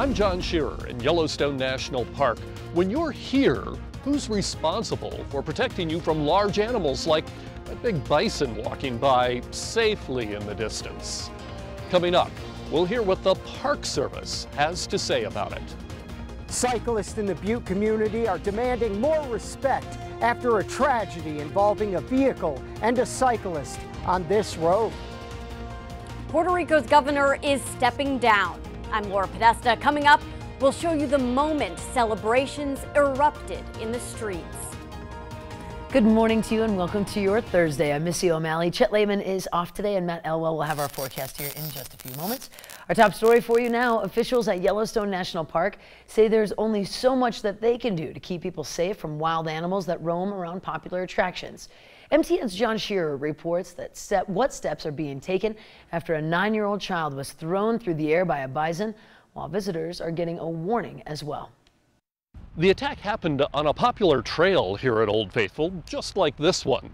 I'm John Shearer in Yellowstone National Park. When you're here, who's responsible for protecting you from large animals like a big bison walking by safely in the distance? Coming up, we'll hear what the Park Service has to say about it. Cyclists in the Butte community are demanding more respect after a tragedy involving a vehicle and a cyclist on this road. Puerto Rico's governor is stepping down. I'm Laura Podesta. Coming up, we'll show you the moment celebrations erupted in the streets. Good morning to you and welcome to your Thursday. I'm Missy O'Malley. Chet Lehman is off today and Matt Elwell will have our forecast here in just a few moments. Our top story for you now, officials at Yellowstone National Park say there's only so much that they can do to keep people safe from wild animals that roam around popular attractions. MTN's John Shearer reports that what steps are being taken after a 9-year-old child was thrown through the air by a bison, while visitors are getting a warning as well. The attack happened on a popular trail here at Old Faithful, just like this one.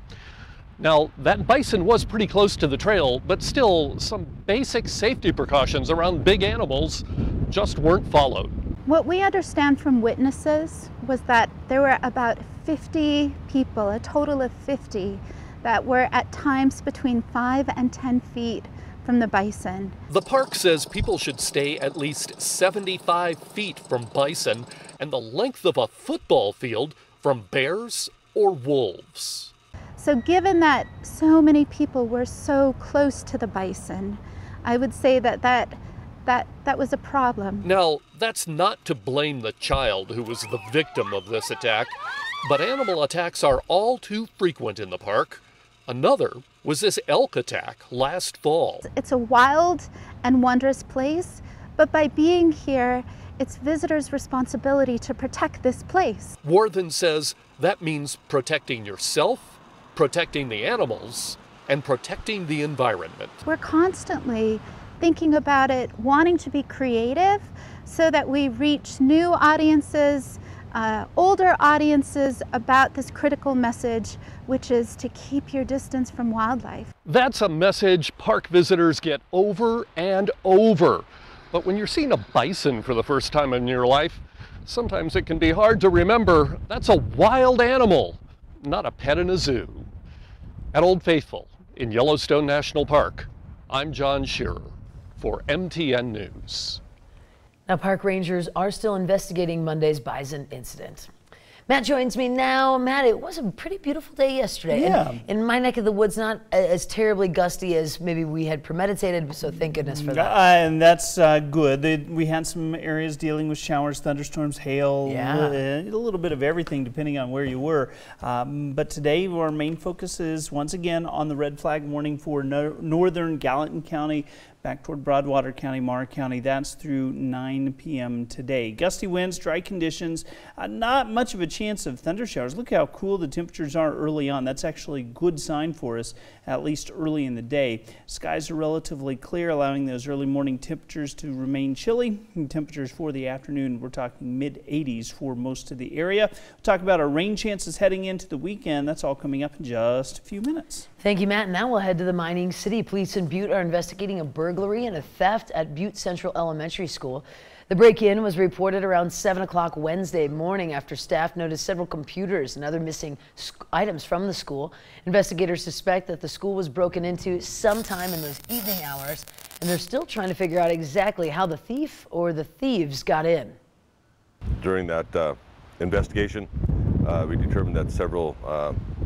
Now, that bison was pretty close to the trail, but still some basic safety precautions around big animals just weren't followed. What we understand from witnesses was that there were about 50 people, a total of 50, that were at times between 5 and 10 feet from the bison. The park says people should stay at least 75 feet from bison and the length of a football field from bears or wolves. So given that so many people were so close to the bison, I would say that was a problem. Now, that's not to blame the child who was the victim of this attack, but animal attacks are all too frequent in the park. Another was this elk attack last fall. It's a wild and wondrous place, but by being here, it's visitors' responsibility to protect this place. Worthen says that means protecting yourself, protecting the animals, and protecting the environment. We're constantly thinking about it, wanting to be creative so that we reach new audiences, older audiences about this critical message, which is to keep your distance from wildlife. That's a message park visitors get over and over. But when you're seeing a bison for the first time in your life, sometimes it can be hard to remember that's a wild animal, not a pet in a zoo. At Old Faithful in Yellowstone National Park, I'm John Shearer for MTN News. Now, park rangers are still investigating Monday's bison incident. Matt joins me now. Matt, it was a pretty beautiful day yesterday. Yeah. And in my neck of the woods, not as terribly gusty as maybe we had premeditated, so thank goodness for that. And that's good. We had some areas dealing with showers, thunderstorms, hail, a little bit of everything depending on where you were. But today our main focus is once again on the red flag warning for northern Gallatin County, back toward Broadwater County, Mara County. That's through 9 p.m. today. Gusty winds, dry conditions, not much of a chance of thunder showers. Look how cool the temperatures are early on. That's actually a good sign for us, at least early in the day. Skies are relatively clear, allowing those early morning temperatures to remain chilly. And temperatures for the afternoon, we're talking mid-80s for most of the area. We'll talk about our rain chances heading into the weekend. That's all coming up in just a few minutes. Thank you, Matt. And now we'll head to the mining city. Police in Butte are investigating a burglary and a theft at Butte Central Elementary School. The break-in was reported around 7 o'clock Wednesday morning after staff noticed several computers and other missing items from the school. Investigators suspect that the school was broken into sometime in those evening hours, and they're still trying to figure out exactly how the thief or the thieves got in. During that investigation, we determined that several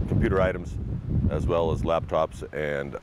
computer items as well as laptops and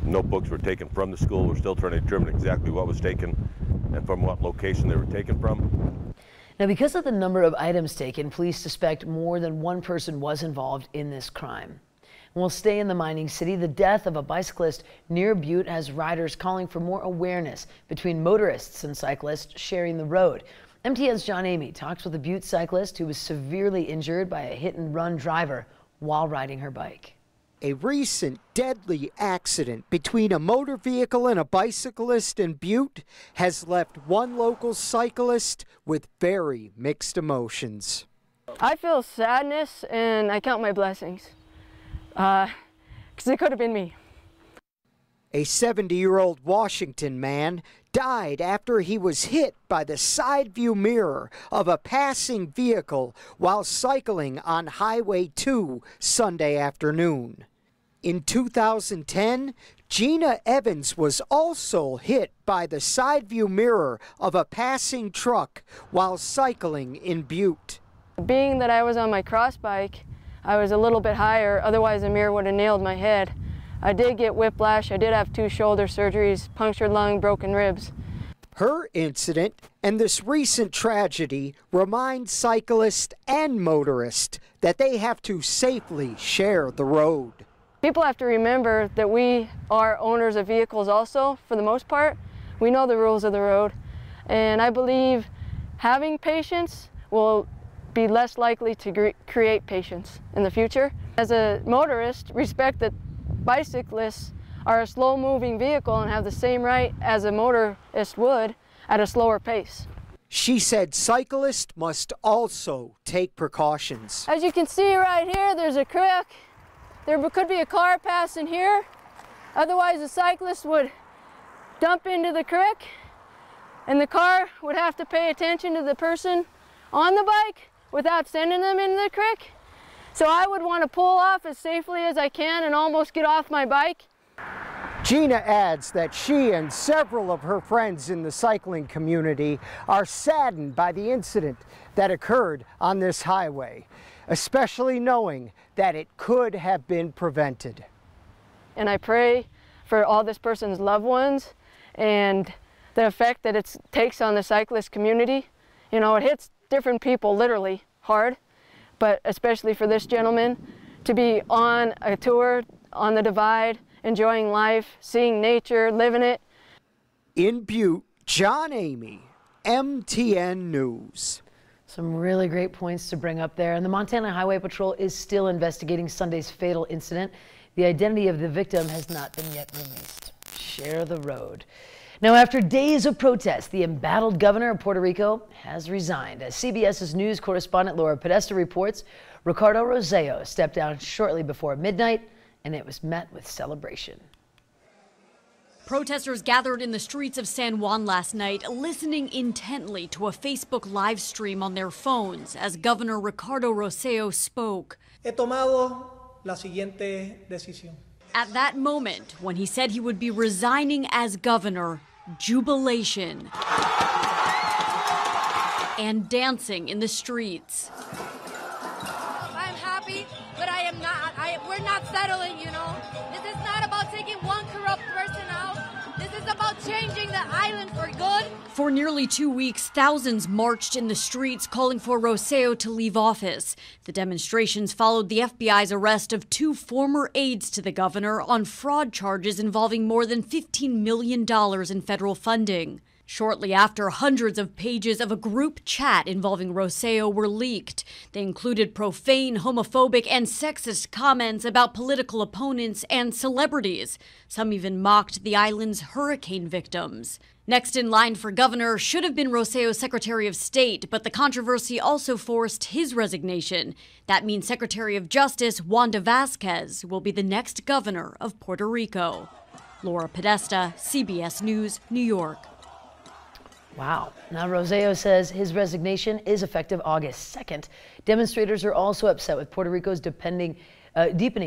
notebooks were taken from the school. We're still trying to determine exactly what was taken and from what location they were taken from. Now, because of the number of items taken, police suspect more than one person was involved in this crime. And we'll stay in the mining city. The death of a bicyclist near Butte has riders calling for more awareness between motorists and cyclists sharing the road. MTN's John Amy talks with a Butte cyclist who was severely injured by a hit-and-run driver while riding her bike. A recent deadly accident between a motor vehicle and a bicyclist in Butte has left one local cyclist with very mixed emotions. I feel sadness and I count my blessings, because it could have been me. A 70-year-old Washington man died after he was hit by the side view mirror of a passing vehicle while cycling on Highway 2 Sunday afternoon. In 2010, Gina Evans was also hit by the side view mirror of a passing truck while cycling in Butte. Being that I was on my cross bike, I was a little bit higher, otherwise the mirror would have nailed my head. I did get whiplash, I did have 2 shoulder surgeries, punctured lung, broken ribs. Her incident and this recent tragedy remind cyclists and motorists that they have to safely share the road. People have to remember that we are owners of vehicles also, for the most part. We know the rules of the road, and I believe having patience will be less likely to create patience in the future. As a motorist, respect that bicyclists are a slow-moving vehicle and have the same right as a motorist would at a slower pace. She said cyclists must also take precautions. As you can see right here, there's a creek. There could be a car passing here. Otherwise, the cyclist would dump into the creek, and the car would have to pay attention to the person on the bike without sending them into the creek. So I would want to pull off as safely as I can and almost get off my bike. Gina adds that she and several of her friends in the cycling community are saddened by the incident that occurred on this highway, especially knowing that it could have been prevented. And I pray for all this person's loved ones and the effect that it takes on the cyclist community. You know, it hits different people literally hard, but especially for this gentleman to be on a tour on the divide, enjoying life, seeing nature, living it. In Butte, John Amy, MTN News. Some really great points to bring up there. And the Montana Highway Patrol is still investigating Sunday's fatal incident. The identity of the victim has not been yet released. Share the road. Now, after days of protest, the embattled governor of Puerto Rico has resigned. As CBS's news correspondent Laura Podesta reports, Ricardo Rossello stepped down shortly before midnight, and it was met with celebration. Protesters gathered in the streets of San Juan last night, listening intently to a Facebook live stream on their phones as Governor Ricardo Rossello spoke. He tomado la siguiente decisión. At that moment, when he said he would be resigning as governor, jubilation and dancing in the streets. I'm happy, but I am not. We're not settling, you know. This is not about taking one corrupt person out. This is about changing the island for good. For nearly 2 weeks, thousands marched in the streets calling for Rossello to leave office. The demonstrations followed the FBI's arrest of 2 former aides to the governor on fraud charges involving more than $15 million in federal funding. Shortly after, hundreds of pages of a group chat involving Rossello were leaked. They included profane, homophobic, and sexist comments about political opponents and celebrities. Some even mocked the island's hurricane victims. Next in line for governor should have been Rossello's Secretary of State, but the controversy also forced his resignation. That means Secretary of Justice Wanda Vasquez will be the next governor of Puerto Rico. Laura Podesta, CBS News, New York. Wow. Now, Rossello says his resignation is effective August 2nd. Demonstrators are also upset with Puerto Rico's deepening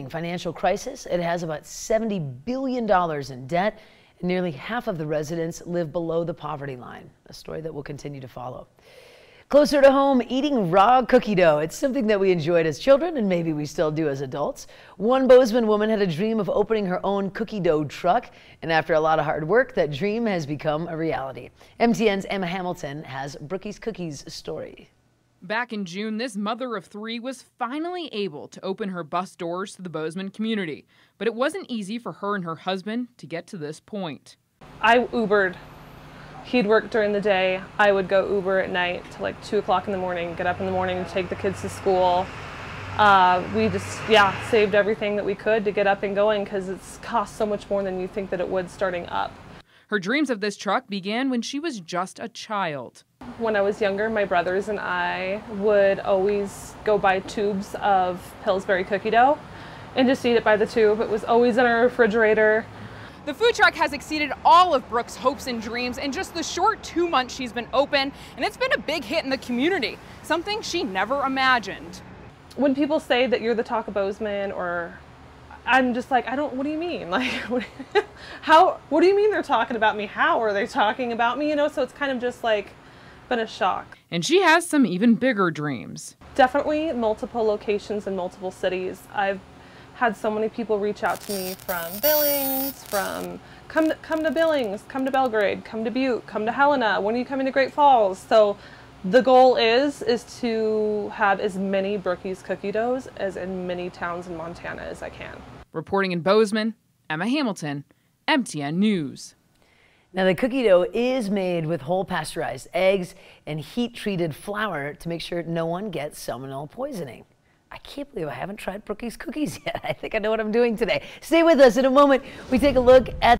financial crisis. It has about $70 billion in debt, and nearly half of the residents live below the poverty line, a story that will continue to follow. Closer to home, eating raw cookie dough. It's something that we enjoyed as children, and maybe we still do as adults. One Bozeman woman had a dream of opening her own cookie dough truck, and after a lot of hard work, that dream has become a reality. MTN's Emma Hamilton has Brookes Cookies' story. Back in June, this mother of 3 was finally able to open her bus doors to the Bozeman community. But it wasn't easy for her and her husband to get to this point. I Ubered. He'd work during the day. I would go Uber at night to like 2 o'clock in the morning, get up in the morning to take the kids to school. We just, saved everything that we could to get up and going because it's cost so much more than you think that it would starting up. Her dreams of this truck began when she was just a child. When I was younger, my brothers and I would always go buy tubes of Pillsbury cookie dough and just eat it by the tube. It was always in our refrigerator. The food truck has exceeded all of Brookes' hopes and dreams in just the short 2 months she's been open, and it's been a big hit in the community, something she never imagined. When people say that you're the talk of Bozeman, or I'm just like, what do you mean? Like, what do you mean they're talking about me? How are they talking about me? You know, so it's kind of just like been a shock. And she has some even bigger dreams. Definitely multiple locations in multiple cities. I've had so many people reach out to me from Billings, from come to Billings, come to Belgrade, come to Butte, come to Helena. When are you coming to Great Falls? So the goal is to have as many Brookes cookie doughs as in many towns in Montana as I can. Reporting in Bozeman, Emma Hamilton, MTN News. Now, the cookie dough is made with whole pasteurized eggs and heat-treated flour to make sure no one gets salmonella poisoning. I can't believe I haven't tried Brookes Cookies yet. I think I know what I'm doing today. Stay with us. In a moment, we take a look at